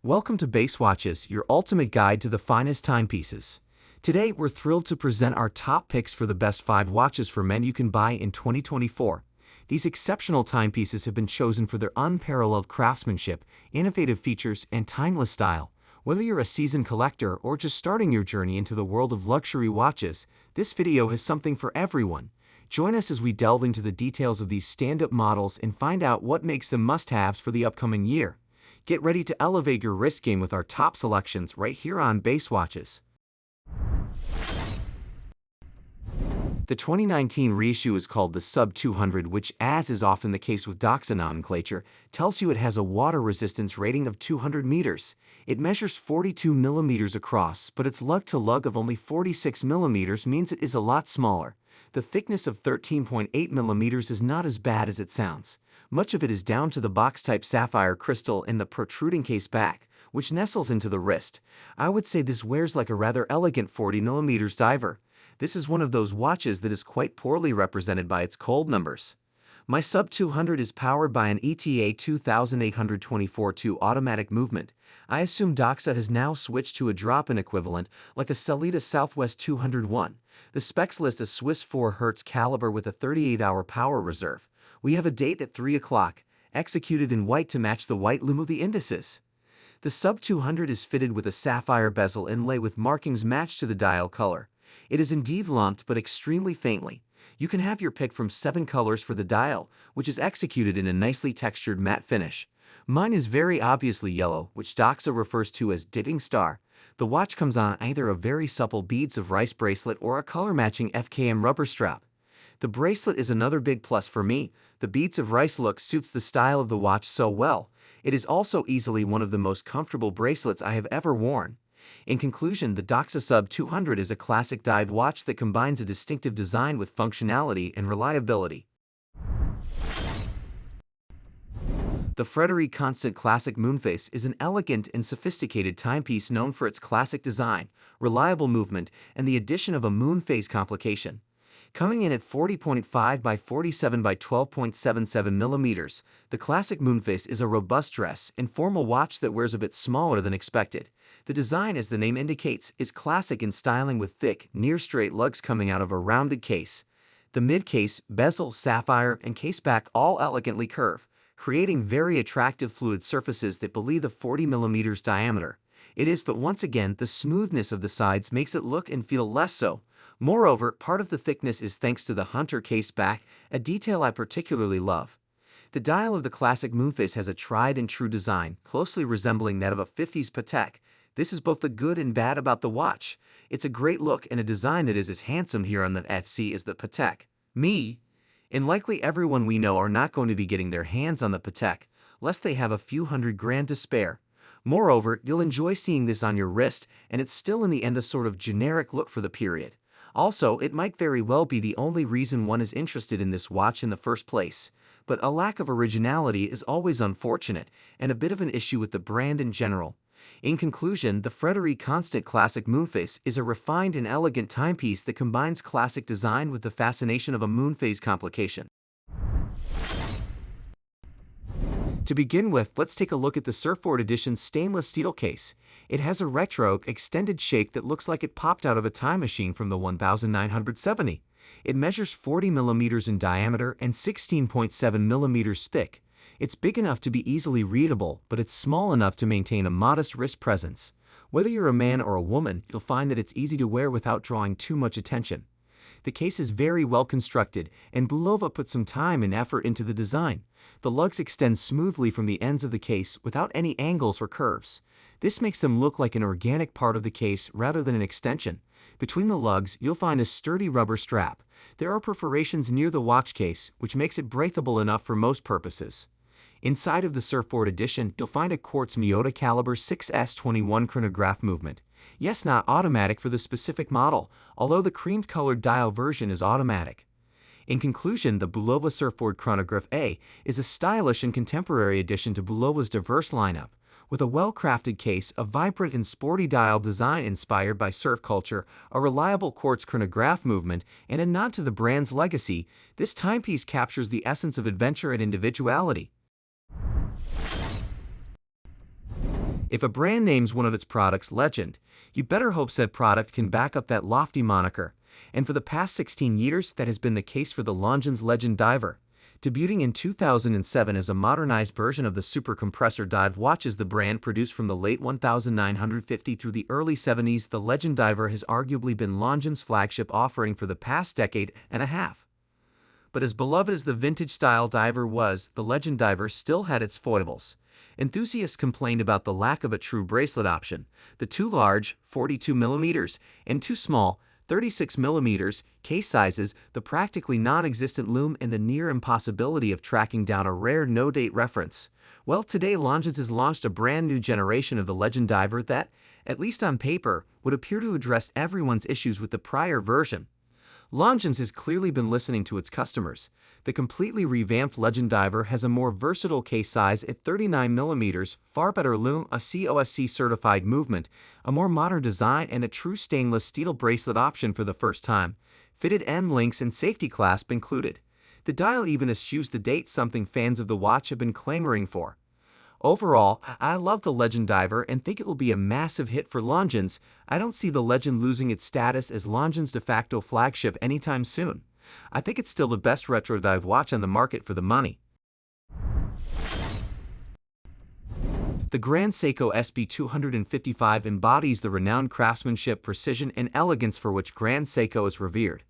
Welcome to Base Watches, your ultimate guide to the finest timepieces. Today, we're thrilled to present our top picks for the best 5 watches for men you can buy in 2024. These exceptional timepieces have been chosen for their unparalleled craftsmanship, innovative features, and timeless style. Whether you're a seasoned collector or just starting your journey into the world of luxury watches, this video has something for everyone. Join us as we delve into the details of these stand-up models and find out what makes them must-haves for the upcoming year. Get ready to elevate your wrist game with our top selections right here on Base Watches. The 2019 reissue is called the Sub 200, which, as is often the case with Doxa nomenclature, tells you it has a water resistance rating of 200 meters. It measures 42 millimeters across, but its lug-to-lug of only 46 millimeters means it is a lot smaller. The thickness of 13.8 millimeters is not as bad as it sounds. Much of it is down to the box-type sapphire crystal in the protruding case back, which nestles into the wrist. I would say this wears like a rather elegant 40mm diver. This is one of those watches that is quite poorly represented by its cold numbers. My Sub 200 is powered by an ETA 2824-2 automatic movement. I assume Doxa has now switched to a drop-in equivalent like a Sellita Southwest 201. The specs list a Swiss 4 Hz caliber with a 38-hour power reserve. We have a date at 3 o'clock, executed in white to match the white lume of the indices. The Sub 200 is fitted with a sapphire bezel inlay with markings matched to the dial color. It is indeed lumped but extremely faintly. You can have your pick from 7 colors for the dial, which is executed in a nicely textured matte finish. Mine is very obviously yellow, which Doxa refers to as dipping star. The watch comes on either a very supple beads of rice bracelet or a color-matching FKM rubber strap. The bracelet is another big plus for me. The beads of rice look suits the style of the watch so well. It is also easily one of the most comfortable bracelets I have ever worn. In conclusion, the Doxa Sub 200 is a classic dive watch that combines a distinctive design with functionality and reliability. The Frederique Constant Classic Moonphase is an elegant and sophisticated timepiece known for its classic design, reliable movement, and the addition of a Moonphase complication. Coming in at 40.5 by 47 by 12.77 millimeters, the classic Moonphase is a robust dress and formal watch that wears a bit smaller than expected. The design, as the name indicates, is classic in styling with thick, near-straight lugs coming out of a rounded case. The mid-case, bezel, sapphire, and case back all elegantly curve, creating very attractive fluid surfaces that belie the 40 millimeters diameter. It is, but once again, the smoothness of the sides makes it look and feel less so. Moreover, part of the thickness is thanks to the hunter case back, a detail I particularly love. The dial of the classic Moonphase has a tried-and-true design, closely resembling that of a 50s Patek. This is both the good and bad about the watch. It's a great look and a design that is as handsome here on the FC as the Patek. Me, and likely everyone we know, are not going to be getting their hands on the Patek, lest they have a few $100,000 to spare. Moreover, you'll enjoy seeing this on your wrist, and it's still in the end a sort of generic look for the period. Also, it might very well be the only reason one is interested in this watch in the first place. But a lack of originality is always unfortunate, and a bit of an issue with the brand in general. In conclusion, the Frederique Constant Classic Moonphase is a refined and elegant timepiece that combines classic design with the fascination of a Moonphase complication. To begin with, let's take a look at the Surfboard Edition stainless steel case. It has a retro, extended shake that looks like it popped out of a time machine from the 1970. It measures 40 millimeters in diameter and 16.7 millimeters thick. It's big enough to be easily readable, but it's small enough to maintain a modest wrist presence. Whether you're a man or a woman, you'll find that it's easy to wear without drawing too much attention. The case is very well constructed, and Bulova put some time and effort into the design. The lugs extend smoothly from the ends of the case without any angles or curves. This makes them look like an organic part of the case rather than an extension. Between the lugs, you'll find a sturdy rubber strap. There are perforations near the watch case, which makes it breathable enough for most purposes. Inside of the Surfboard Edition, you'll find a quartz Miyota caliber 6S21 chronograph movement. Yes, not automatic for the specific model, although the cream-colored dial version is automatic. In conclusion, the Bulova Surfboard Chronograph A is a stylish and contemporary addition to Bulova's diverse lineup. With a well-crafted case, a vibrant and sporty dial design inspired by surf culture, a reliable quartz chronograph movement, and a nod to the brand's legacy, this timepiece captures the essence of adventure and individuality. If a brand names one of its products Legend, you better hope said product can back up that lofty moniker. And for the past 16 years, that has been the case for the Longines Legend Diver. Debuting in 2007 as a modernized version of the Super Compressor dive watches the brand produced from the late 1950 through the early 70s, the Legend Diver has arguably been Longines' flagship offering for the past decade and a half. But as beloved as the vintage-style diver was, the Legend Diver still had its foibles. Enthusiasts complained about the lack of a true bracelet option. The too large, 42mm, and too small, 36mm, case sizes, the practically non-existent loom, and the near impossibility of tracking down a rare no-date reference. Well, today Longines has launched a brand new generation of the Legend Diver that, at least on paper, would appear to address everyone's issues with the prior version. Longines has clearly been listening to its customers. The completely revamped Legend Diver has a more versatile case size at 39mm, far better loom, a COSC-certified movement, a more modern design, and a true stainless steel bracelet option for the first time. Fitted M-links and safety clasp included. The dial even eschews the date, something fans of the watch have been clamoring for. Overall, I love the Legend Diver and think it will be a massive hit for Longines. I don't see the Legend losing its status as Longines' de facto flagship anytime soon. I think it's still the best retro dive watch on the market for the money. The Grand Seiko SB255 embodies the renowned craftsmanship, precision, and elegance for which Grand Seiko is revered.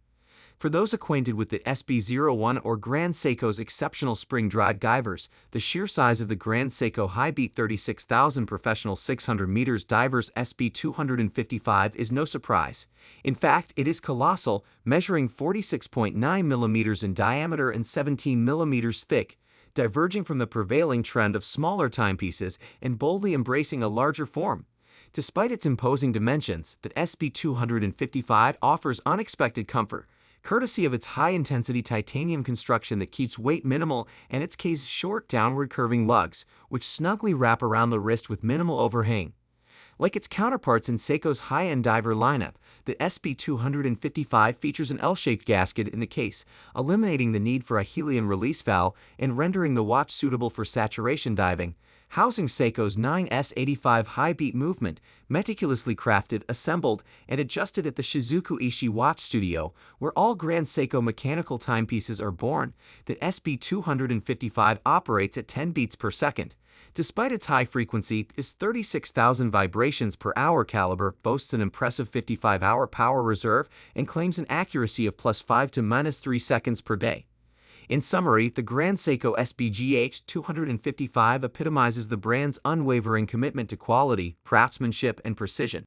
For those acquainted with the SB01 or Grand Seiko's exceptional spring-drive divers, the sheer size of the Grand Seiko High-Beat 36,000 Professional 600 meters divers SB255 is no surprise. In fact, it is colossal, measuring 46.9 mm in diameter and 17 mm thick, diverging from the prevailing trend of smaller timepieces and boldly embracing a larger form. Despite its imposing dimensions, the SB255 offers unexpected comfort, courtesy of its high-intensity titanium construction that keeps weight minimal and its case's short downward curving lugs, which snugly wrap around the wrist with minimal overhang. Like its counterparts in Seiko's high-end diver lineup, the SB255 features an L-shaped gasket in the case, eliminating the need for a helium release valve and rendering the watch suitable for saturation diving. Housing Seiko's 9S85 high-beat movement, meticulously crafted, assembled, and adjusted at the Shizuku Ishii Watch Studio, where all Grand Seiko mechanical timepieces are born. The SB255 operates at 10 beats per second. Despite its high frequency, its 36,000 vibrations per hour caliber boasts an impressive 55-hour power reserve and claims an accuracy of +5 to -3 seconds per day. In summary, the Grand Seiko SBGH255 epitomizes the brand's unwavering commitment to quality, craftsmanship, and precision.